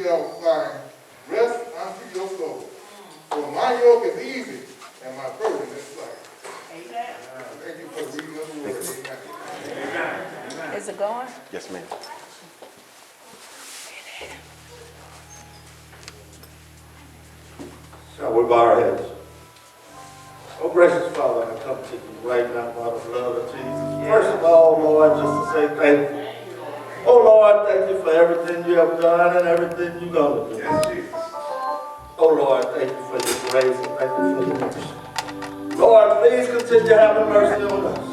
shall find rest unto your soul. For my yoke is easy and my burden is light. Amen. Thank you for reading the word. Amen. Amen. Is it going? Yes, ma'am. Shall we bow our heads? Oh, gracious Father, I come to you right now by the blood of Jesus. First of all, Lord, just to say thank you. Oh, Lord, thank you for everything you have done and everything you're going to do. Yes, Jesus. Oh, Lord, thank you for your grace and thank you for your mercy. Lord, please continue having mercy on us.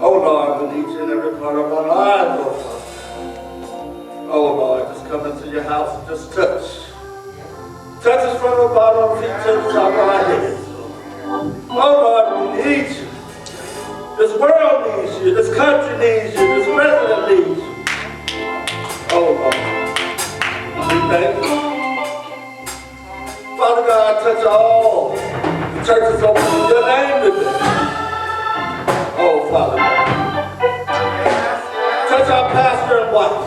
Oh, Lord, with each and every part of our lives, oh, Father. Oh, Lord, just come into your house and just touch. Touch us from the bottom of feet to the top of our heads. Oh, Lord, we need you. This world needs you. This country needs you. This president needs you. Oh, Lord, we thank you. Father God, touch all the churches open in your name today. Oh, Father God. Touch our pastor and wife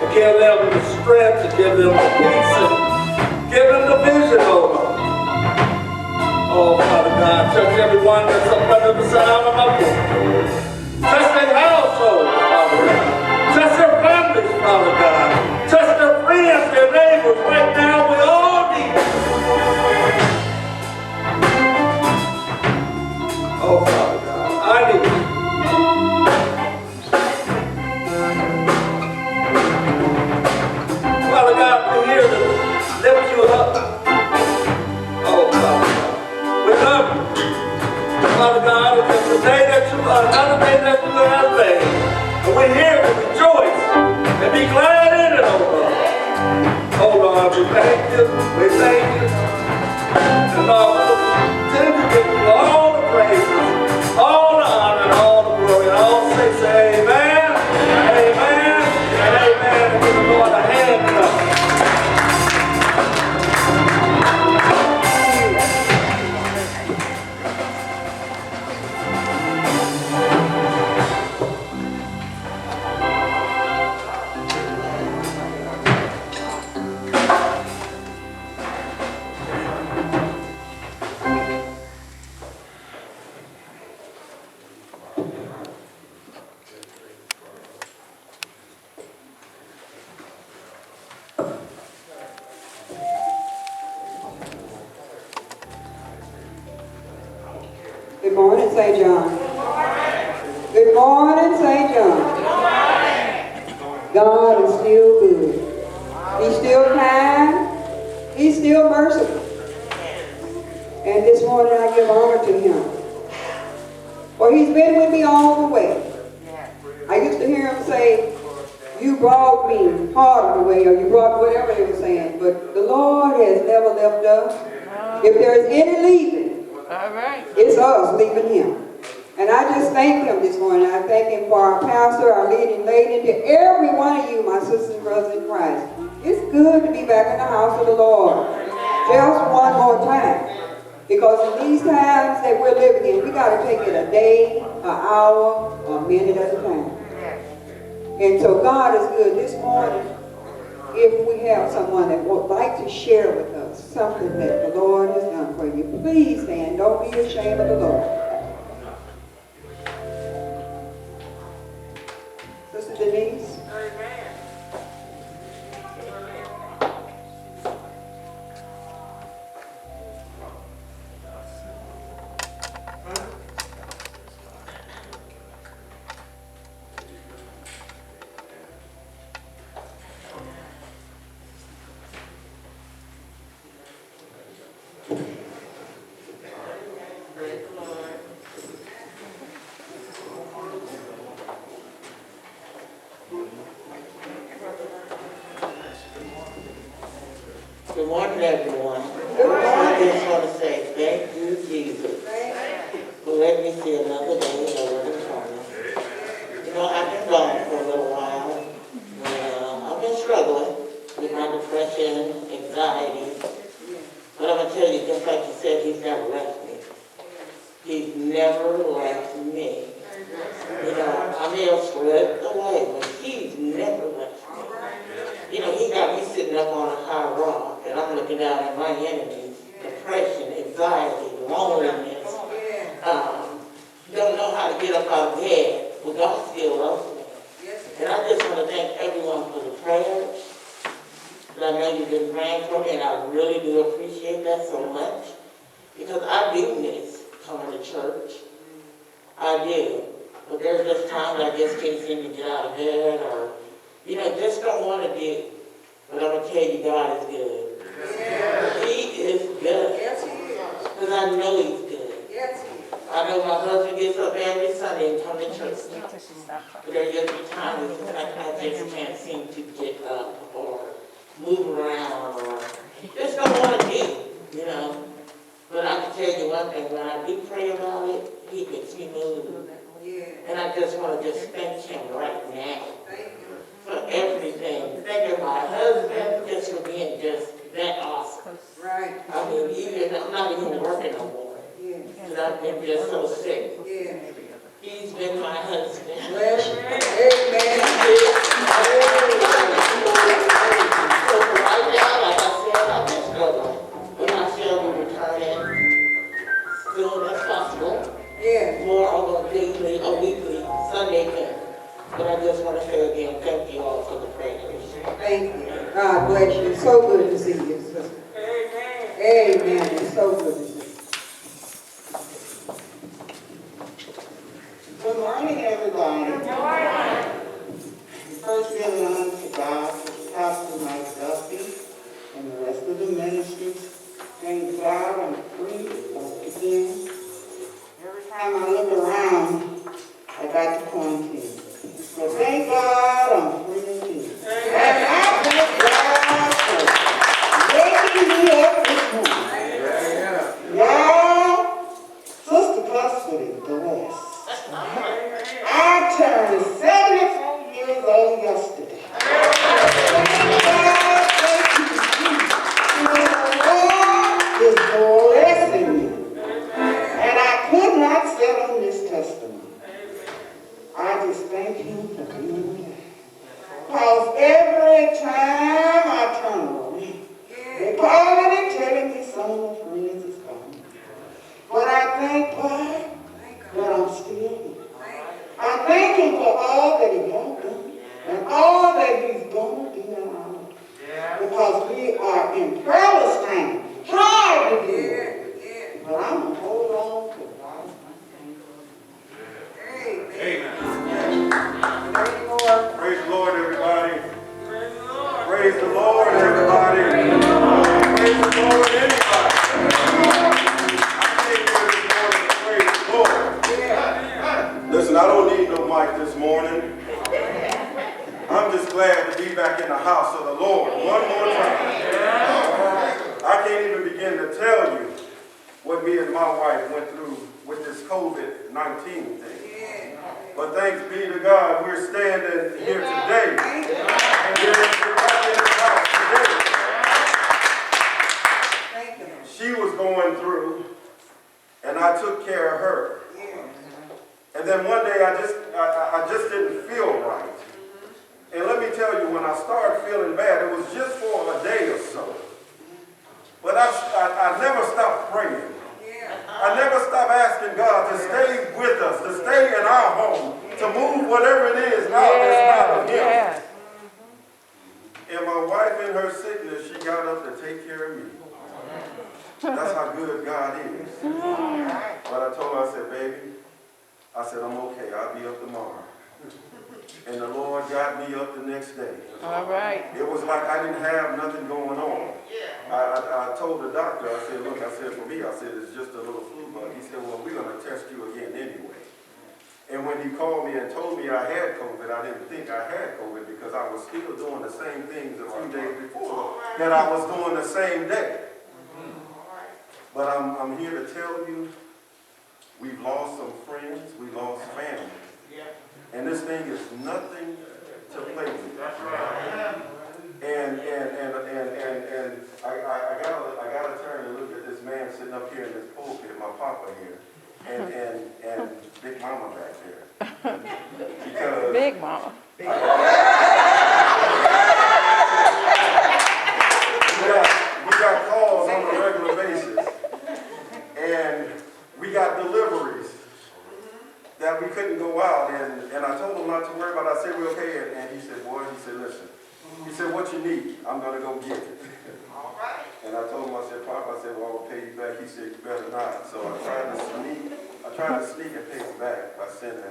and give them the strength, to give them the peace, and give them the vision, oh Lord. Oh, Father God, touch everyone that's up under the sound of my voice. Touch their household, Father God. Touch their families, Father God. Touch their friends, their neighbors. Right now, we all need you. Oh, Father God, I need you. Father God, we're here to lift you up. Oh, Father God, we love you. Father God, it's just a day that you, another day that you have made. And we're here to rejoice and be glad in it, oh Lord. Oh Lord, we thank you, we thank you. And Lord, we'll continue to give you all the praises, all the honor, and all the glory. And all say amen, amen, and amen. And give the Lord a hand clap. Good morning, St. John. Good morning, St. John. God is still good. He's still kind. He's still merciful. And this morning I give honor to him. For he's been with me all the way. I used to hear him say, you brought me part of the way, or you brought whatever they were saying. But the Lord has never left us. If there is any leaving, All right. it's us leaving him. And I just thank him this morning. I thank him for our pastor, our leading lady, to every one of you, my sisters and brothers in Christ. It's good to be back in the house of the Lord. Just one more time. Because in these times that we're living in, we got to take it a day, an hour, a minute at a time. And so God is good. This morning, if we have someone that would like to share with us something that the Lord has done for you, please stand. Don't be ashamed of the Lord. Sister Denise. Good morning, everyone. I just want to say thank you, Jesus, for letting me see another day in the Word of God. You know, I've been gone for a little while. I've been struggling with my depression, anxiety. But I'm going to tell you, just like you said, he's never left me. He's never left me. You know, I may have slipped away, but he's never left me. You know, he got me sitting sitting up on a high rock, and I'm looking down at my enemies, depression, anxiety, loneliness, don't know how to get up out of bed, but God still loves me. And I just want to thank everyone for the prayers that I know you've been praying for me, and I really do appreciate that so much, because I do miss coming to church. I do. But there's just times I just can't seem to get out of bed, or, just don't want to do. But I'm going to tell you, God is good. Yes. He is good. Yes, He is. Because I know He's good. Yes, He is. I know my husband gets up every Sunday and come to church. But there just be times I just can't seem to get up or move around or just don't want to do, But I can tell you one thing, when I do pray about it, He makes me move. And I just want to just thank Him right now for everything. Thank you, my husband, just for being just that awesome. Right. I mean, I'm not even working no more. Because I've been just so sick. He's been my husband. Bless you. Amen. So right now, like I said, I'm just struggling. But I shall be returning soon as possible. More of a weekly Sunday thing. But I just want to say again, thank you all for the prayers. Thank you. God bless you. It's so good to see you, sister. Amen. Amen. It's so good to see you. Good morning, everybody. Good morning. First, giving honor to God, to Pastor McDuffy, and the rest of the ministries. Thank God I'm free once again. Every time I look around, I got to quarantine. So thank God I'm free indeed. And I thank God for waking me up this morning. Y'all, Sister Custody blessed. I turned 74 years old yesterday. Thank God, thank you, Jesus. The Lord is blessing me. And I could not sit on this testimony. I just thank Him for being there. Because every time I turn around, they're calling and telling me some of my friends is coming. But I thank God that I'm still here. I thank Him for all that He has done and all that He's going to do in our life. Because we are in perilous time, trying to do it. But I'm going to hold on to God. Amen. Praise the Lord, everybody. Praise the Lord, everybody. Praise the Lord, anybody. I came here this morning to praise the Lord. Listen, I don't need no mic this morning. I'm just glad to be back in the house of the Lord one more time. I can't even begin to tell you what me and my wife went through with this COVID-19 thing. But thanks be to God, we're standing here today. And we're back in the house today. She was going through, and I took care of her. And then one day I just didn't feel right. And let me tell you, when I started feeling bad, it was just for a day or so. But I never stopped praying. I never stopped asking God to stay with us, to stay in our home, to move whatever it is now that's not of Him. And my wife in her sickness, she got up to take care of me. That's how good God is. But I told her, I said, baby, I said, I'm okay. I'll be up tomorrow. And the Lord got me up the next day. All right. It was like I didn't have nothing going on. I told the doctor, I said, look, I said, for me, I said, it's just a little flu bug. He said, well, we're going to test you again anyway. And when he called me and told me I had COVID, I didn't think I had COVID because I was still doing the same things a few days before that I was doing the same day. But I'm here to tell you, we've lost some friends, we lost family. And this thing is nothing to play with. And I gotta turn and look at this man sitting up here in this pulpit, my papa here, and Big Mama back there. Because Big Mama. you need, I'm gonna go get it. And I told him, I said, Pop, I said, well, I'll pay you back. He said, you better not. So I tried to sneak and pay him back by sending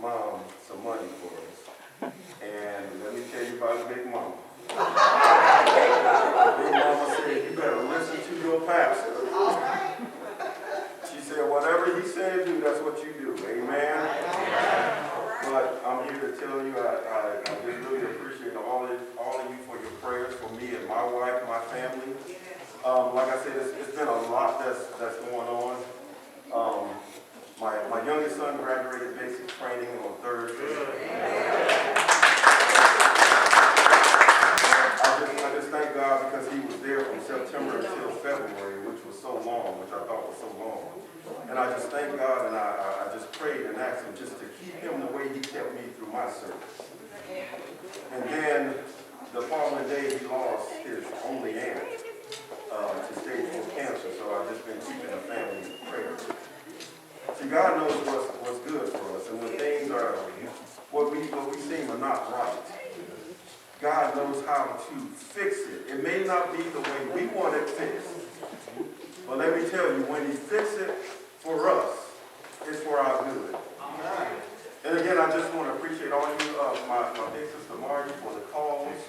Mom some money for us. And let me tell you about Big Mama. Big Mama said, you better listen to your pastor. She said, whatever he said do, that's what you do. Amen? But I'm here to tell you, I just really appreciate all of you for your prayers for me and my wife, my family. Like I said, it's been a lot that's going on. My youngest son graduated basic training on Thursday. I just thank God because he was there from September until February, which was so long, which I thought was so long. And I just thank God, and I just prayed and asked him just to keep him the way he kept me through my service. And then the following day, he lost his only aunt to stage 4 cancer, so I've just been keeping the family in prayer. See, God knows what's good for us, and when things are, what we seem are not right, God knows how to fix it. It may not be the way we want it fixed, but let me tell you, when he fixes it for us, it's for our good. And again, I just want to appreciate all you, my big sister Margie, for the calls.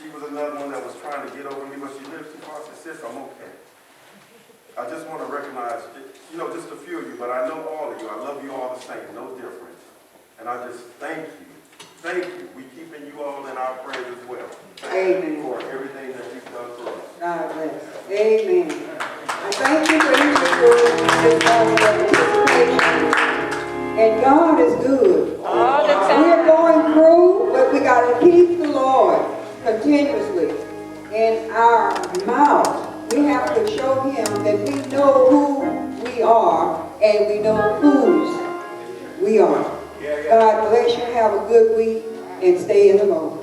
She was another one that was trying to get over me, but she lived too far. She said, sis, I'm okay. I just want to recognize, just a few of you, but I know all of you. I love you all the same, no different. And I just thank you. Thank you. We keeping you all in our prayers as well. Amen. For everything that you've done for us. God bless. Amen. I thank you for each of you this morning for participation. And God is good. All the time. We're going through, but we got to keep the Lord continuously in our mouth. We have to show him that we know who we are and we know whose we are. God bless you. Have a good week and stay in the Lord.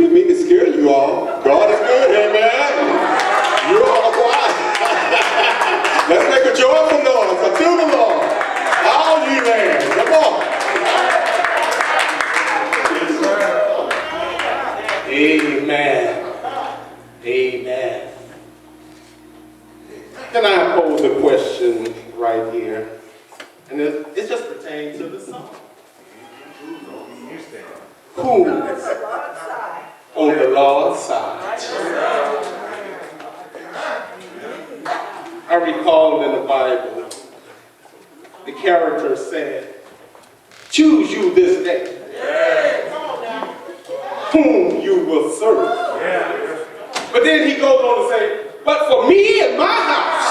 didn't mean to scare you all. God is good, amen. You're all quiet. Let's make a joyful noise unto the Lord. All ye lands, come on. Amen. Amen. Can I pose a question right here? And it just pertains to the song. Who on the Lord's side? I recall in the Bible, the character said, choose you this day whom you will serve. But then he goes on to say, but for me and my house,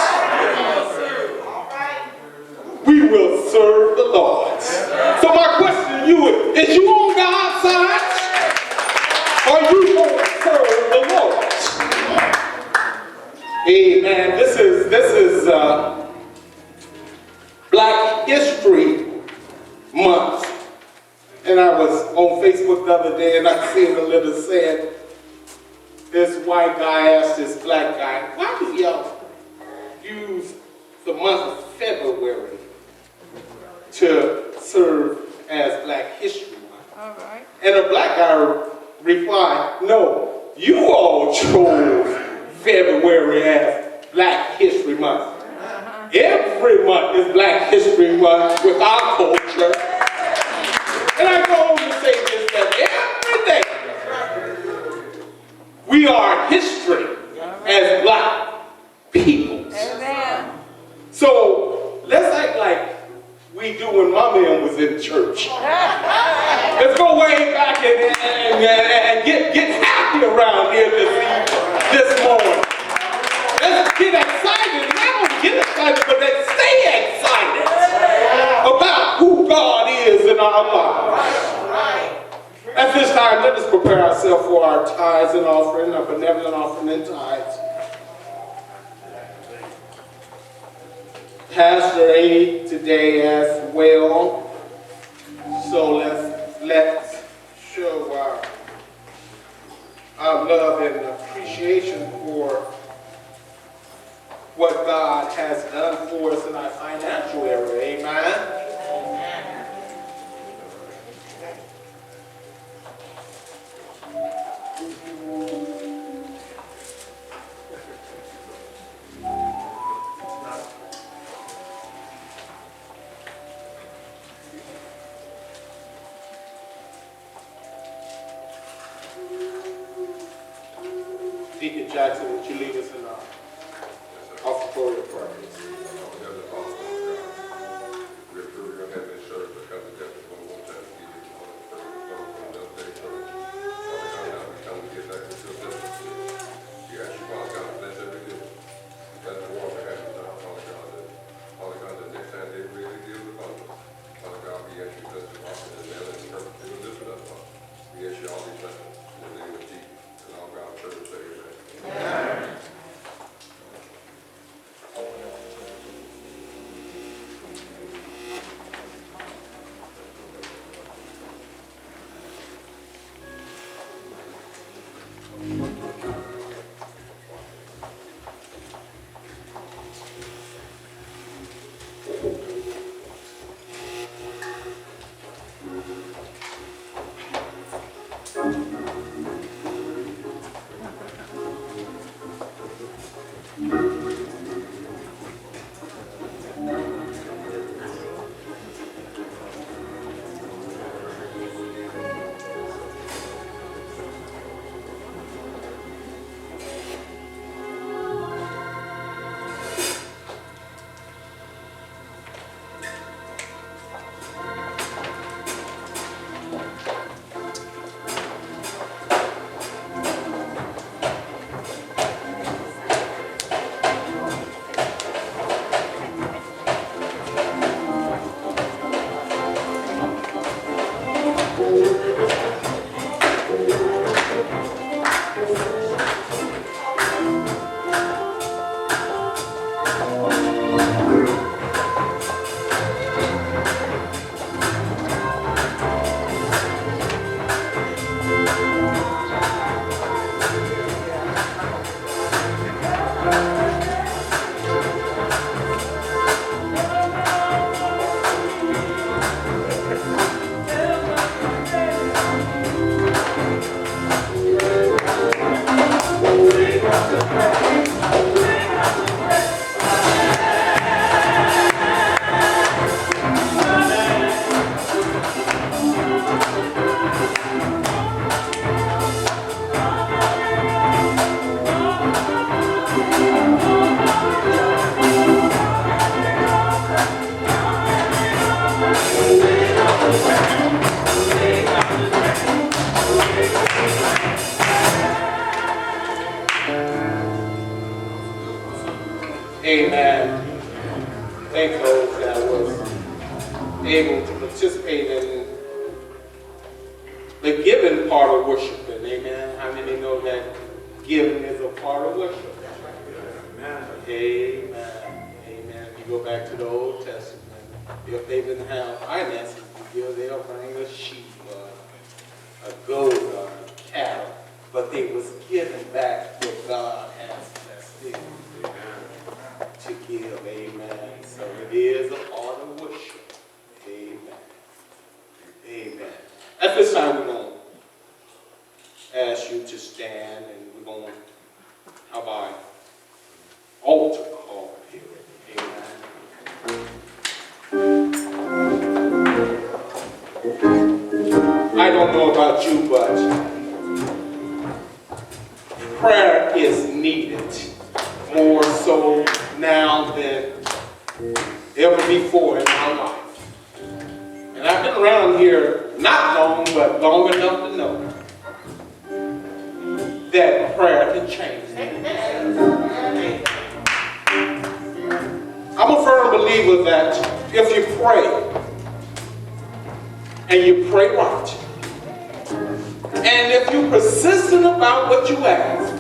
we will serve the Lord. So my question to you is you on God's side? Or you going to serve the Lord? Amen. This is Black History Month. And I was on Facebook the other day and I seen a little said, this white guy asked this black guy, why do y'all use the month of February to serve as Black History Month? All right. And a black guy replied, no, you all chose February as Black History Month. Every month is Black History Month with our culture. And I go on to say this, that every day we are history as Black people. Amen. So let's act like we do when my man was in church. Let's go way back and get happy around here this morning. Let's get excited. And not only get excited, but let's stay excited about who God is in our lives. At this time, let us prepare ourselves for our tithes and offering, our benevolent offering and tithes. Pastor A today as well. So let's show our love and appreciation for what God has done for us in our financial area. Amen. Deacon Jackson, would you lead us in our offertory prayer? Amen. Thank those that was able to participate in the giving part of worship. And amen. How many know that giving is a part of worship? Amen. Amen. Amen. You go back to the Old Testament. If they didn't have finances to give, they'll bring a sheep or a goat or a cattle. But they was giving back what God has blessed them to give. Amen. So it is a part of worship. Amen. Amen. At this time, we're going to ask you to stand, and we're going to have our altar call here. Amen. I don't know about you, but prayer is needed more so now than ever before in my life. And I've been around here not long, but long enough to know that prayer can change things. I'm a firm believer that if you pray, and you pray right, and if you're persistent about what you ask,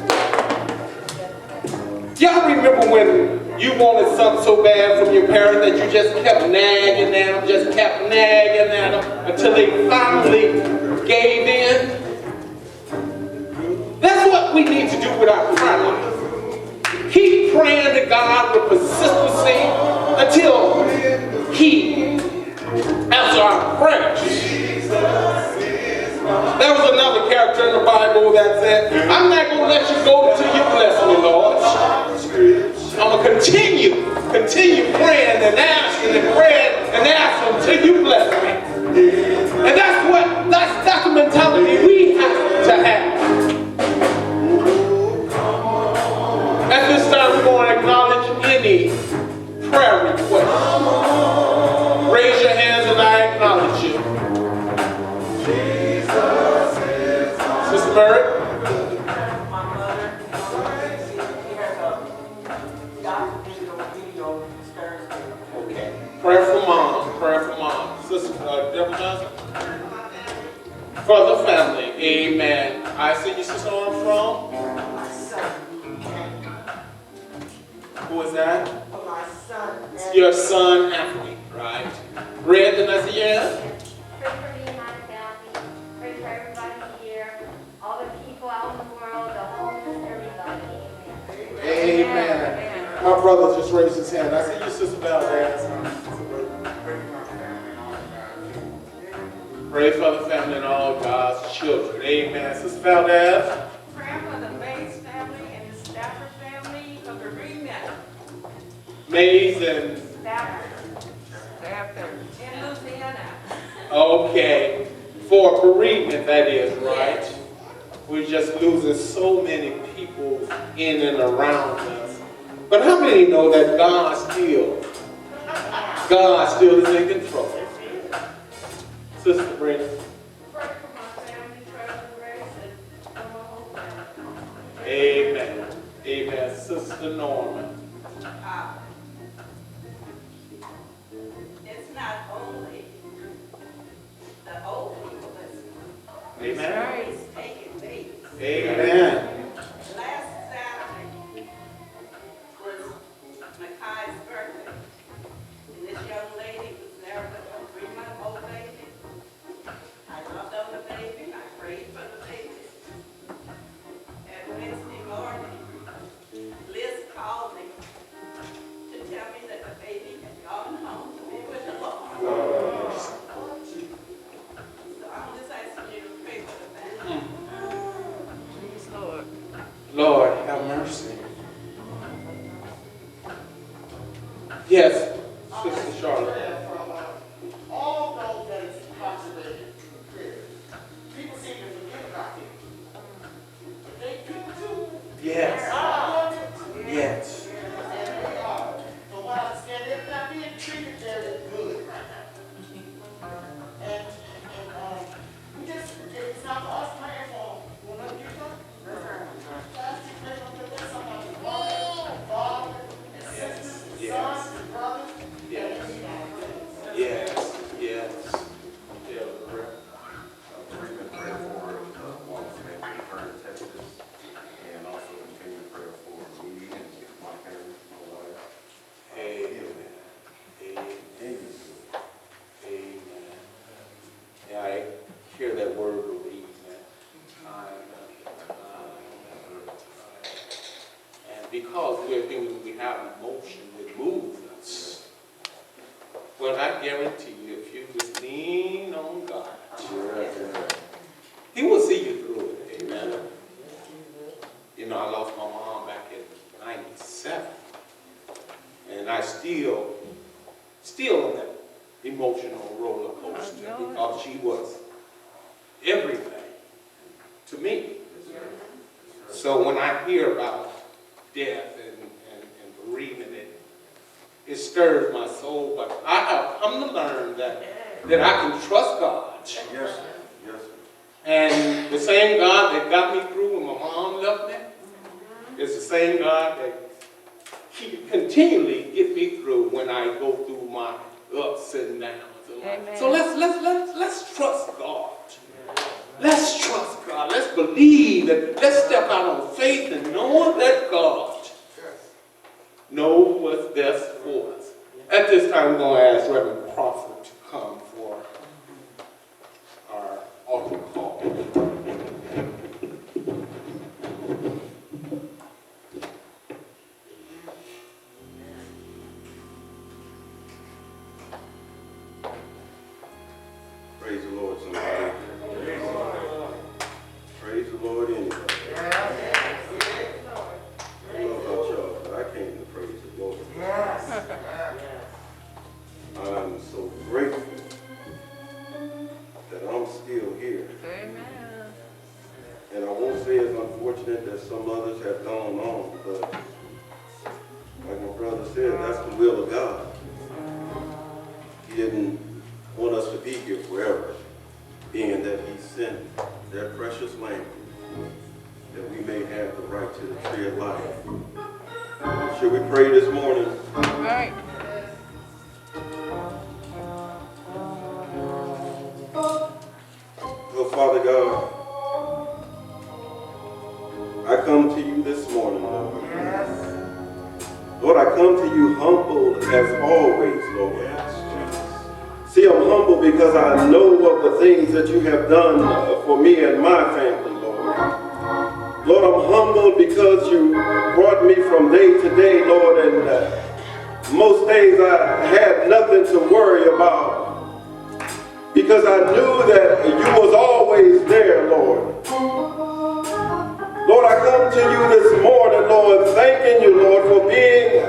y'all remember when you wanted something so bad from your parents that you just kept nagging at them, until they finally gave in? That's what we need to do with our prayer life. Keep praying to God with persistency until He answers our prayers. There was another character in the Bible that said, I'm not going to let you go until you bless me, Lord. I'm going to continue praying and asking and praying and asking until you bless me. And that's the mentality we have to have. At this time, we're going to acknowledge any prayer request. Raise your hands and I acknowledge you. Sister Mary? My mother, she has a doctor visit on video this Thursday. Okay. Prayer for mom. Prayer for mom. Sister Deborah Johnson? For the family. Amen. I see you, Sister Arm from? My son. Who is that? For my son. Your son, Anthony, right? Red, did I see your hand? Pray for me and my family. Pray for everybody here, all the people out in the world, the homeless, everybody. Amen. My brother just raised his hand. I see you, Sister Valdez. Pray for the family and all God's children. Amen. Sister Valdez. Prayer for the Mays family and the Stafford family for bereavement. Mays and... Stafford. In Louisiana. Okay. For bereavement, that is, right? We're just losing so many people in and around us. But how many know that God still is in control? Sister Brenda. Pray for my family, travel grace, and for my whole family. Amen. Amen. Sister Norman. It's not only the old people that's Amen. it's taking me. Amen. Last Saturday was Makai's birthday. And this young lady was there with a 3-month-old baby. I loved on the baby, I prayed for the baby. And Wednesday morning, Liz called me to tell me that the baby had gone home to be with the Lord. So I'm just asking you to pray for the family. Please, Lord. Lord, have mercy. Yes, Sister Charlotte. All those that is incarcerated in prison, people seem to forget about it. But they people too. Yes. Yes. And they are. From what I understand, they're not being treated very good right now. And we just, it's not for us praying for them. We'll never get done. Last week, they don't get somebody father and sister. because we're human, we have emotion that moves us. But I guarantee you, if you just lean on God, He will see you through it. Amen. You know, I lost my mom back in 97. And I still on that emotional roller coaster because she was everything to me. So when I hear about death and bereavement, it stirs my soul. But I have come to learn that I can trust God. Yes, yes. And the same God that got me through when my mom left me is the same God that He continually get me through when I go through my ups and downs. So let's trust God. Let's trust God. Let's believe that. Let's step out on faith and know that God knows what's best for us. At this time, we're going to ask Reverend Crawford to come for our altar call. Praise the Lord, somebody. Praise the Lord anyway. I don't know about y'all, but I came to praise the Lord. I'm so grateful that I'm still here. And I won't say it's unfortunate that some others have gone on, but like my brother said, that's the will of God. He didn't want us to be here forever, being that He sent that precious Lamb that we may have the right to the tree of life. Should we pray this morning? All right. Oh, Father God, I come to you this morning, Lord. Lord, I come to you humble as always, Lord. See, I'm humble because I know of the things that you have done for me and my family, Lord. Lord, I'm humbled because you brought me from day to day, Lord, and most days I had nothing to worry about because I knew that you was always there, Lord. Lord, I come to you this morning, Lord, thanking you, Lord, for being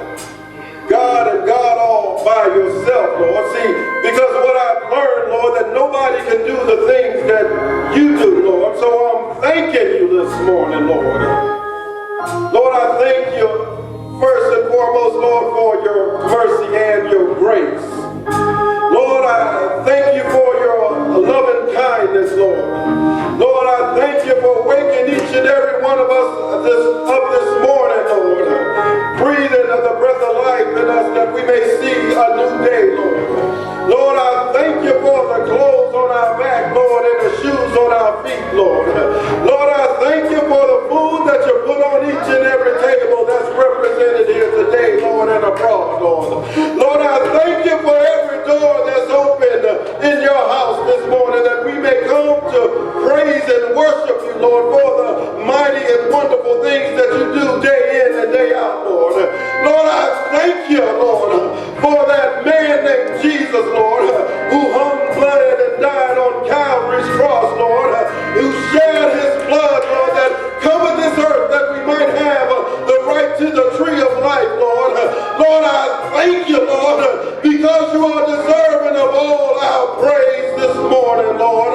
God and God all by yourself, Lord. See, because what I've learned, Lord, that nobody can do the things that you do, Lord. So I'm thanking you this morning, Lord. Lord, I thank you first and foremost, Lord, for your mercy and your grace. Lord, I thank you for your loving kindness, Lord. Lord, I thank you for waking each and every one of us up this morning, Lord. Breathing the breath of life in us that we may see a new day, Lord. Lord, I thank you for the clothes on our back, Lord, and the shoes on our feet, Lord. Lord, I thank you for the food that you put on each and every table that's represented here today, Lord, and abroad, Lord. Lord, I thank you for every door that's open in your house this morning that we may come to praise and worship you, Lord, for the mighty and wonderful things that you do day in and day out, Lord. Lord, I thank you, Lord, for that man named Jesus, Lord, who hung, bled, and died on Calvary's cross, Lord, who shed his blood, Lord, that covered this earth that we might have the right to the tree of life, Lord. Lord, I thank you, Lord, because you are deserving of all our praise this morning, Lord.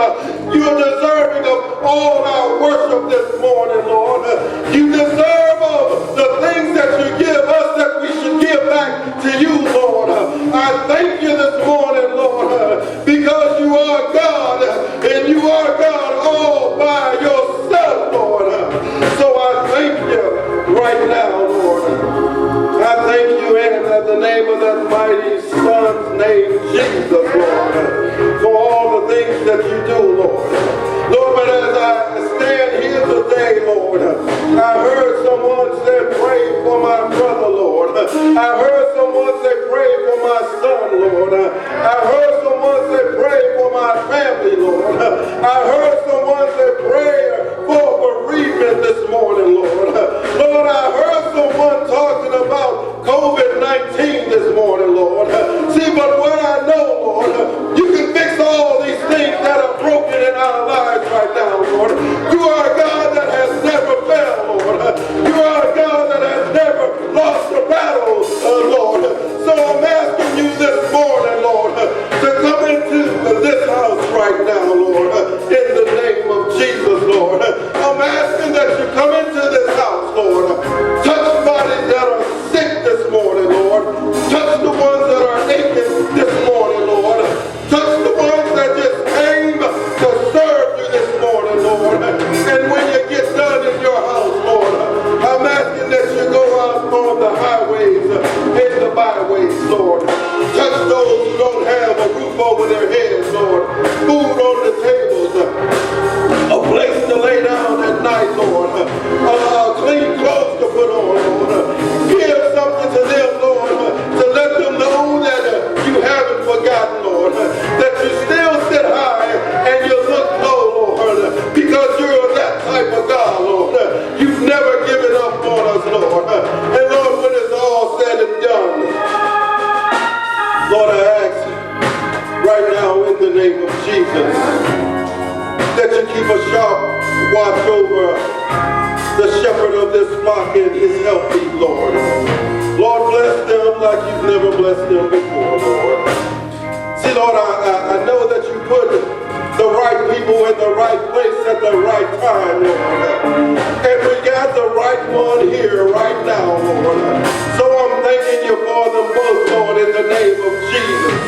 You are deserving of all our worship this morning, Lord. You deserve of the things that you give us that we should give back to you, Lord. I thank you this morning, Lord, because you are God, and you are God all by yourself, Lord. So I thank you right now, Lord. I thank you in the name of that mighty Son's name, Jesus, Lord, for all the things that you do, Lord. Lord, but as I stand here today, Lord, I heard someone say, pray for my brother, Lord. I heard someone say, pray for my son, Lord. I heard someone say, pray for my family, Lord. I heard someone say, pray for bereavement this morning, Lord. Lord, I heard someone of this flock is healthy, Lord. Lord, bless them like you've never blessed them before, Lord. See, Lord, I know that you put the right people in the right place at the right time, Lord. And we got the right one here right now, Lord. So I'm thanking you for them both, Lord, in the name of Jesus.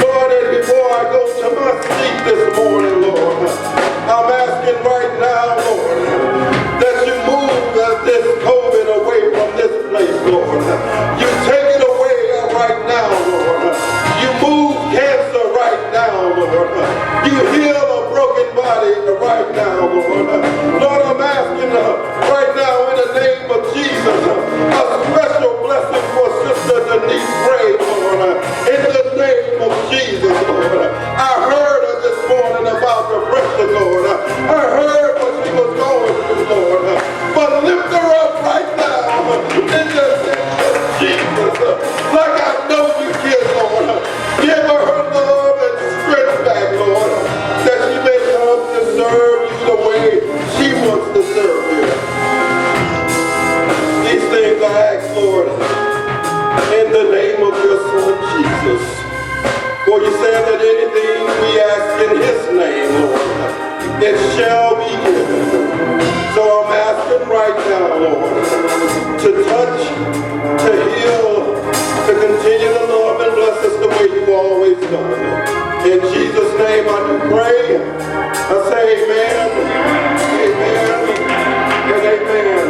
Lord, and before I go to my seat this morning, Lord, I'm asking right now, Lord, that you move this COVID away from this place, Lord. You take it away right now, Lord. You move cancer right now, Lord. You heal a broken body right now, Lord. Lord, I'm asking right now in the name of Jesus, a special blessing for Sister Denise Gray, Lord. In the name of Jesus, Lord. I heard her this morning about depression, Lord. I heard what she was going through, Lord. But lift her up right now in the name of Jesus. Like I know you can, Lord. Give her her love and strength back, Lord. That she may come to serve you the way she wants to serve you. These things I ask, Lord, in the name of your Son, Jesus. For you said that anything we ask in his name, Lord, it shall be given. So I'm asking right now, Lord, to touch, to heal, to continue to love and bless us the way you've always done. In Jesus' name I do pray. I say amen, amen, and amen.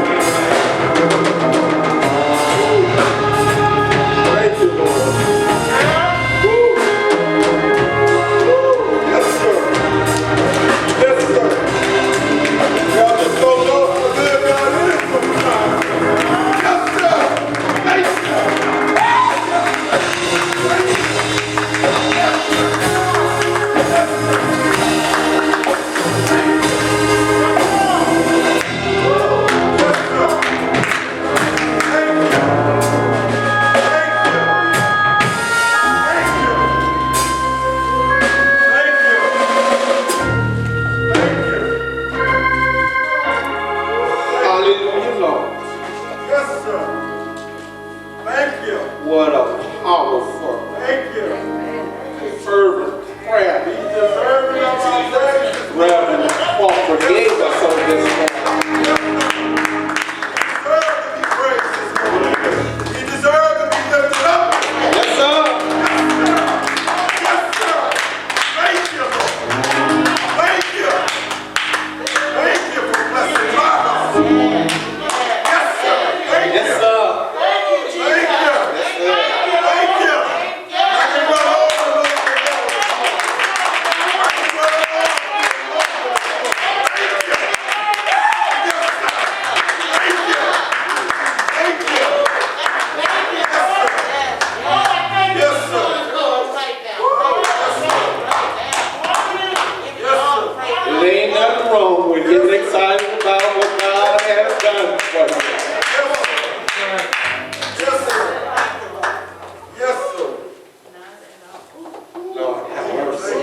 Thank you, Lord. Yes, sir. Yes, sir. Y'all just don't know how good God is sometimes. Yes, sir. Thank you. Hallelujah, Lord. Yes, sir. Thank you. What a powerful, Thank you. fervent prayer. He's deserving of our praise. Reverend Walker gave us on this morning. He deserves to be lifted up. Yes, sir. Yes, sir. Thank you, Lord. Thank you. Thank you for blessing lives. Yes, sir. Thank you. Yes, sir. Thank you. Thank you. I can go home and Lord. I can go home. Thank you. Yes, sir. Thank you. Thank you. Yes, sir. Yes, sir. There ain't nothing wrong with getting excited about what God has done for you. Yes, sir. Yes, sir. Lord have mercy.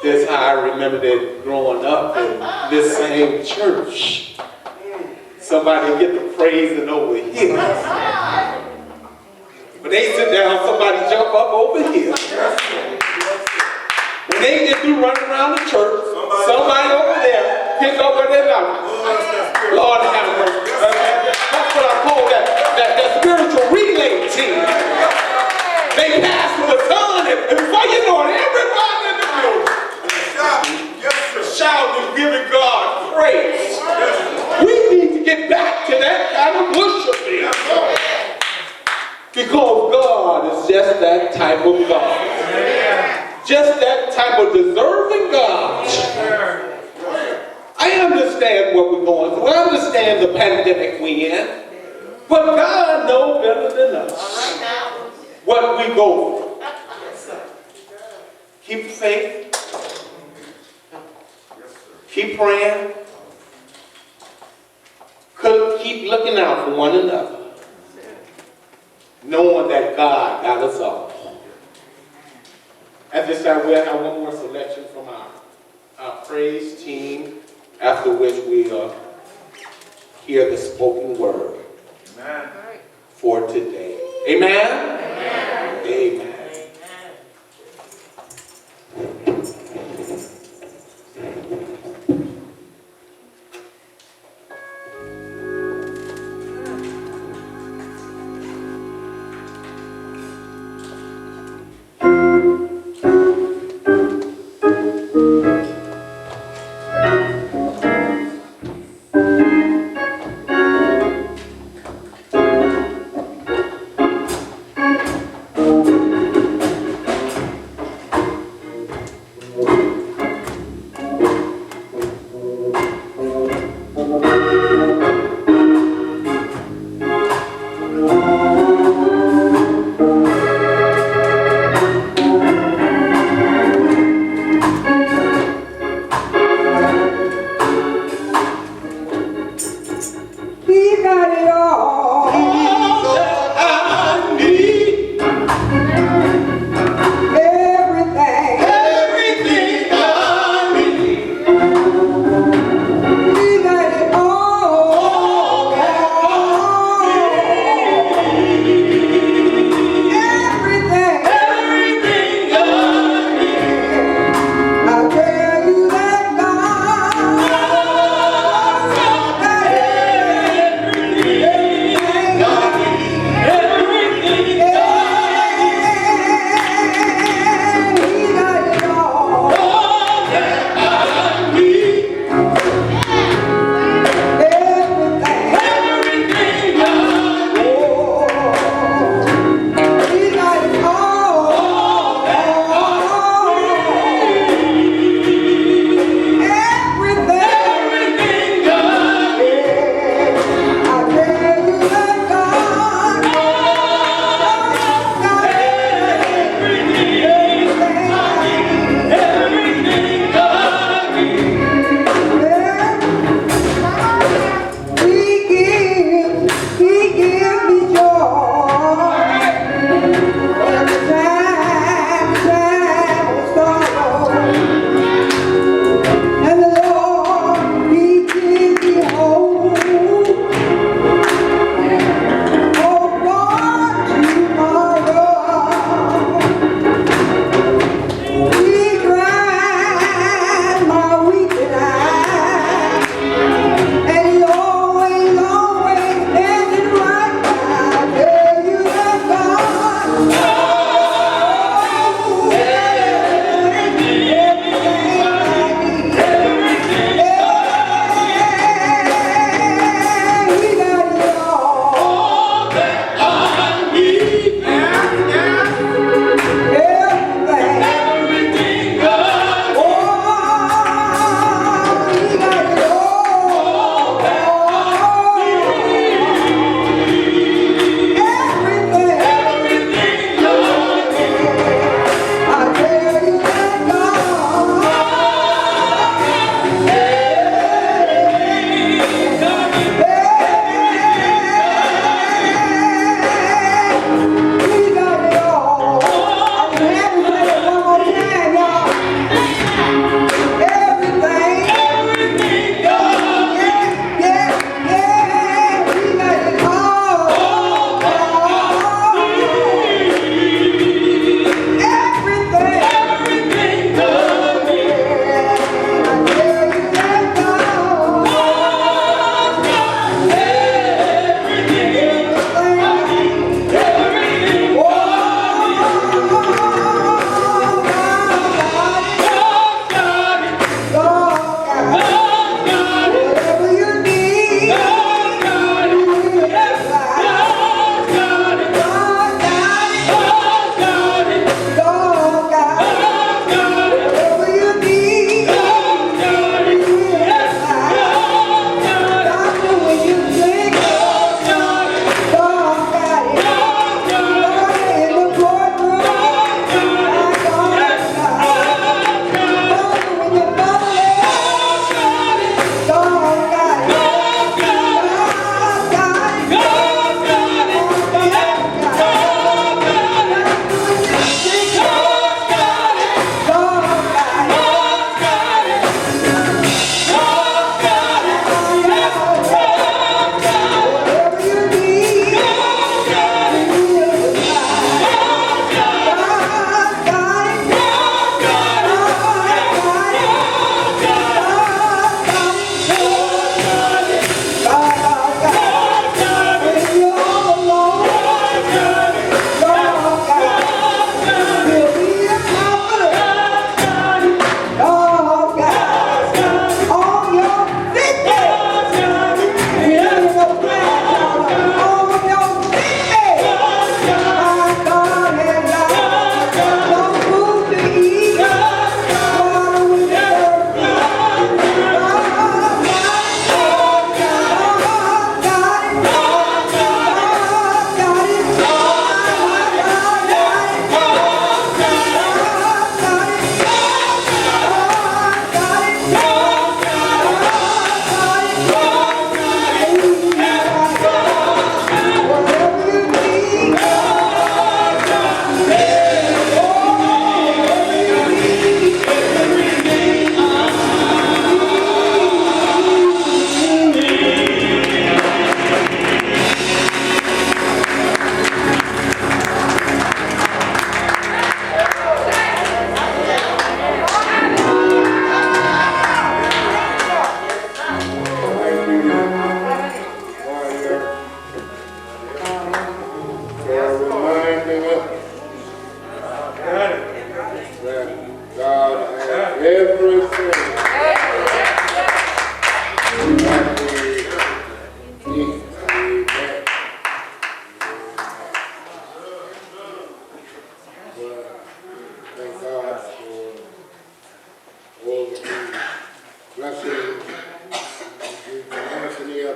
This how I remember that growing up in this same church. Somebody get the praising over here. When they sit down, somebody jump up over here. When they get through running around the church, somebody over there pick up where they're not. Lord have mercy. That's what I call that spiritual relay team. They pass the baton, and before you know it, everybody in the building shouting and giving God praise. We need to get back to that kind of worshiping. Because God is just that type of God. Just that type of deserving God. I understand what we're going through. I understand the pandemic we're in. But God knows better than us what we go through. Keep faith. Keep praying. Keep looking out for one another. Knowing that God got us all. At this time, we'll have one more selection from our praise team, after which we hear the spoken word for today. Amen? Amen.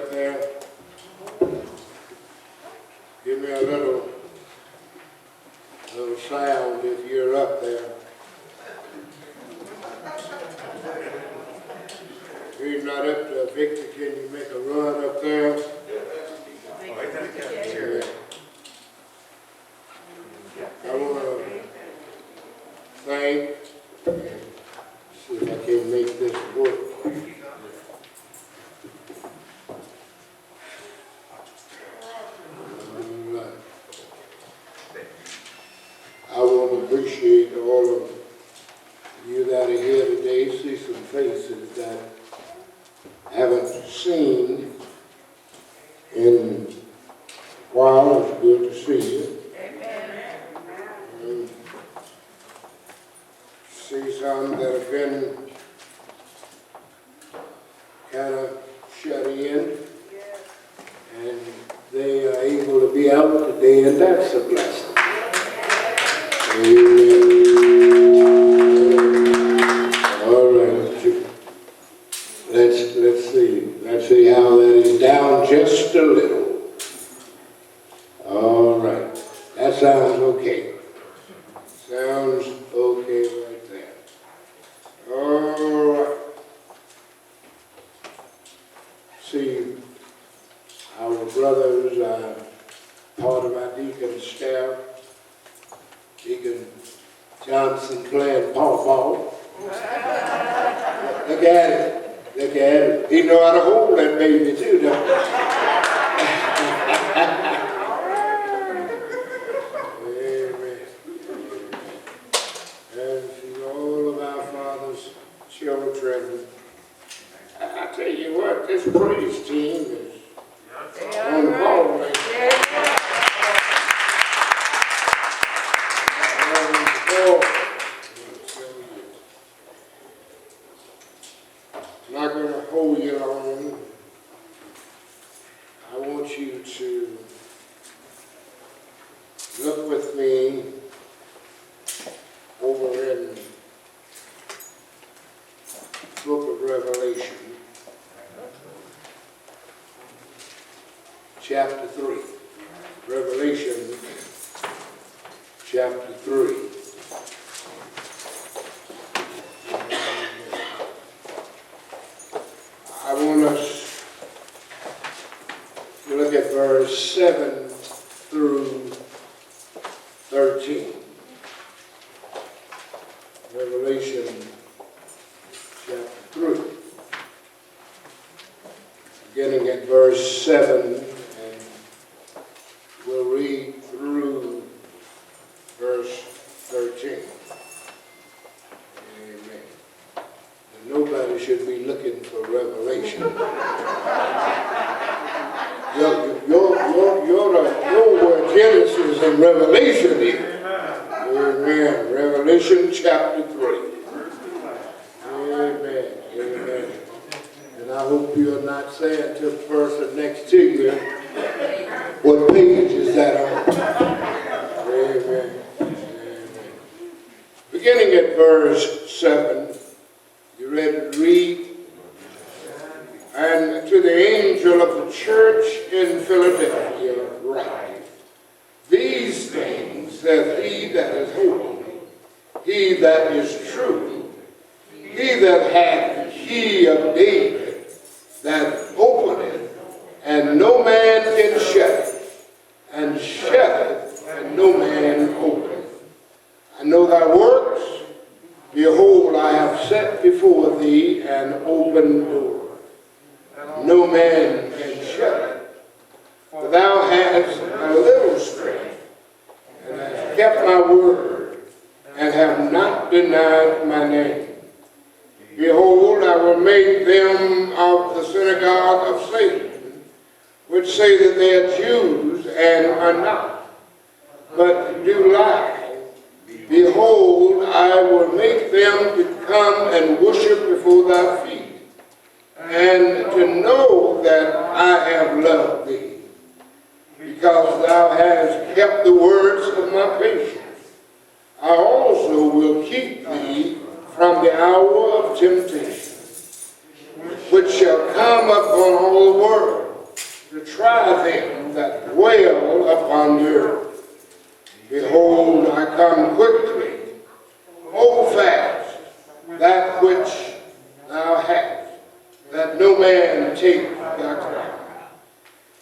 up there. Give me a little sound if you're up there. If you're not up there, Victor, can you make a run up there? I want to thank, see if I can make this work. I want to appreciate all of you that are here today. See some faces that I haven't seen in a while. It's good to see you. See some that have been kind of shut in, and they are able to be out today, and that's a blessing. Amen. All right. Let's see. Let's see how that is down just a little. All right. That sounds okay. Sounds okay right there. All right. See, our brothers are part of our deacon staff. Deacon Johnson, Clay, and Paul. Look at it. Look at it. He know how to hold that baby too, don't he? Amen. And to all of our Father's children, I tell you what, this praise team is on the ball right now. I'm not going to hold you long. I want you to look with me over in the book of Revelation, chapter 3. Revelation, chapter 3. I want us to look at verse 7 through 13. Revelation chapter 3. Beginning at verse 7, and we'll read through verse 13. Amen. Nobody should be looking for revelation. Your word Genesis and Revelation here. Amen. Revelation chapter 3. Amen. Amen. And I hope you're not saying to the person next to you, what page is that on? Amen. Amen. Beginning at verse 7. You ready to read? And to the angel of the church in Philadelphia write, these things saith he that is holy, he that is true, he that hath the key of David, that openeth, and no man can shut it, and shutteth, and no man openeth. I know thy works. Behold, I have set before thee an open door. No man can shut it. For thou hast a little strength, and hast kept my word, and have not denied my name. Behold, I will make them of the synagogue of Satan, which say that they are Jews and are not, but do lie. Behold, I will make them to come and worship before thy feet, and to know that I have loved thee, because thou hast kept the words of my patience. I also will keep thee from the hour of temptation, which shall come upon all the world, to try them that dwell upon the earth. Behold, I come quickly. Hold fast that which thou hast, that no man take thy crown.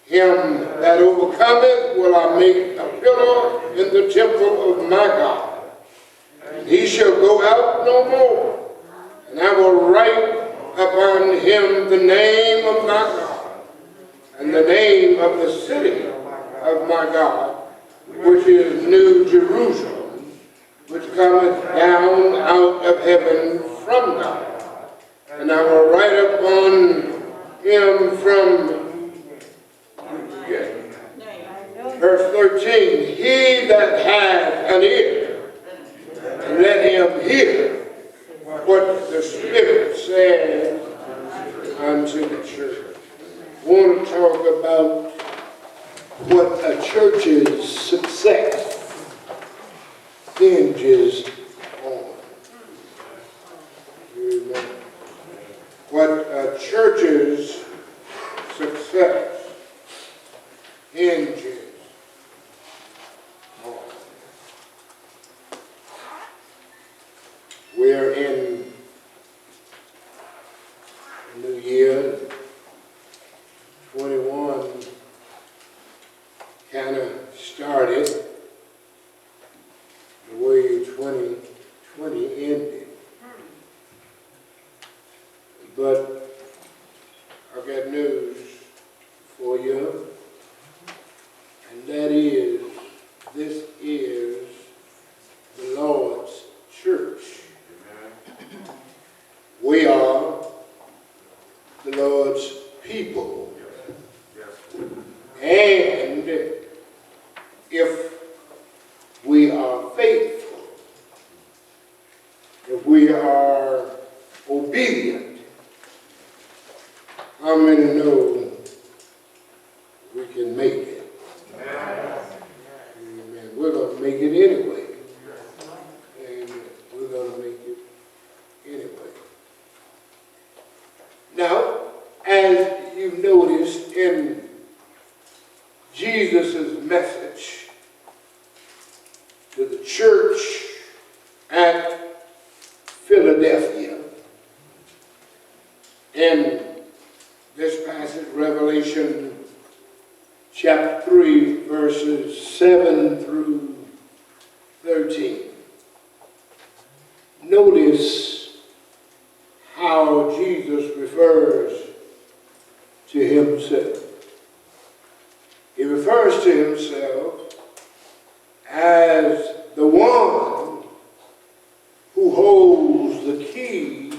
Him that overcometh will I make a pillar in the temple of my God. And he shall go out no more. And I will write upon him the name of my God, and the name of the city of my God, which is New Jerusalem, which cometh down out of heaven from God. And I will write upon him from verse 13, he that hath an ear, let him hear what the Spirit says unto the church. I want to talk about what a church's success hinges on. Amen. What a church's success hinges on. We're in the new year, 21 kind of started the way 2020 ended. But I've got news for you, and that is, this is the Lord's church. We are the Lord's people. And if we are faithful, if we are obedient, how many know we can make it? Amen. We're going to make it anyway. Amen. We're going to make it anyway. Now, as you've noticed in Jesus' message to the church at Philadelphia, in this passage, Revelation chapter 3, verses 7 through 13. Notice how Jesus refers to himself. He refers to himself as the one who holds the key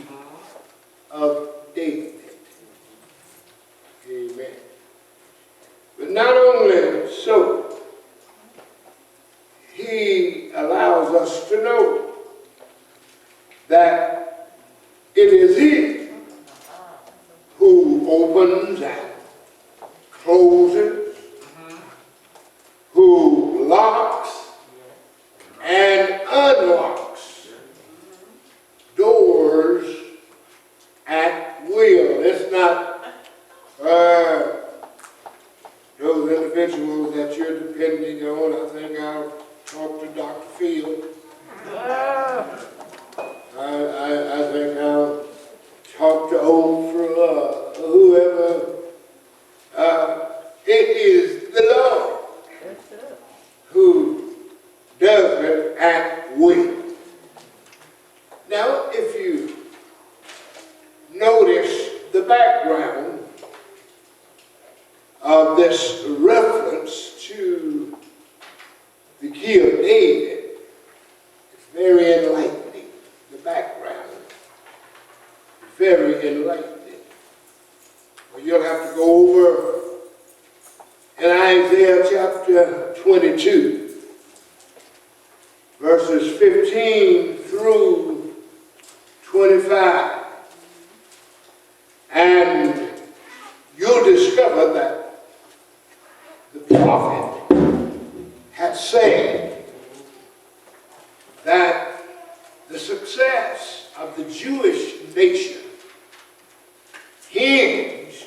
of David. Amen. But not only so, he allows us to know that it is he who opens and closes, who locks and unlocks doors at will. It's not those individuals that you're depending on. I think I'll talk to Dr. Field. I think I'll talk to Oprah, whoever. It is the Lord who does it at will. Now, if you notice the background of this reference to the key of David, it's very enlightening. The background is very enlightening. Well, you'll have to go over in Isaiah chapter 22, verses 15 through 25, and you'll discover that the prophet had said that the success of the Jewish nation hinged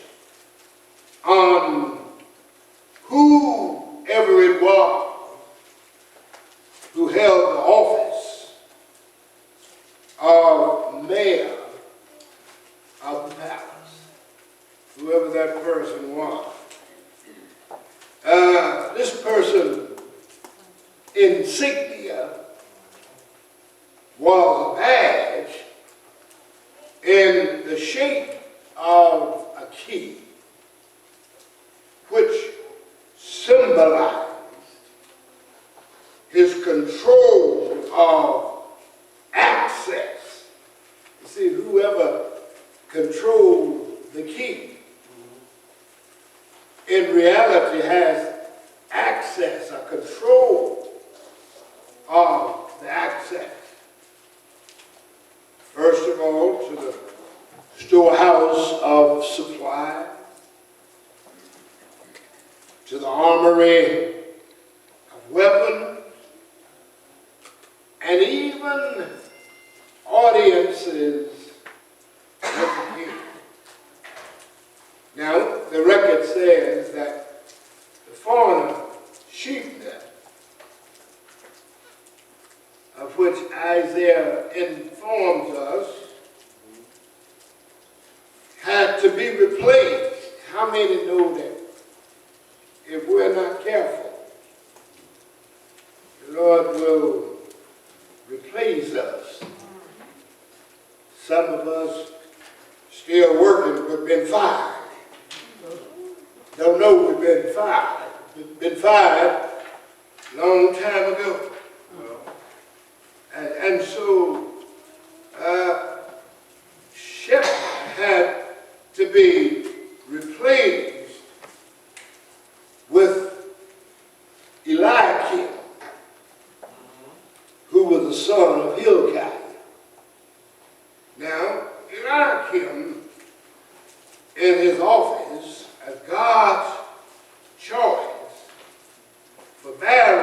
on whoever that person was. This person insignia was a badge in the shape of a key, which symbolized his control of access. You see, whoever controlled the key in reality has access or control of the access. First of all, to the storehouse of supply, to the armory of weapons, and even audiences with the king. Now, the record says that the foreigner sheep net, of which Isaiah informs us, had to be replaced. How many know that if we're not careful, the Lord will replace us? Some of us still working but been fired. Don't know we've been fired. We've been fired a long time ago. And so Shepard had to be replaced with Eliakim, who was the son of Hilkiah. Now, Eliakim, in his office as God's choice for bearing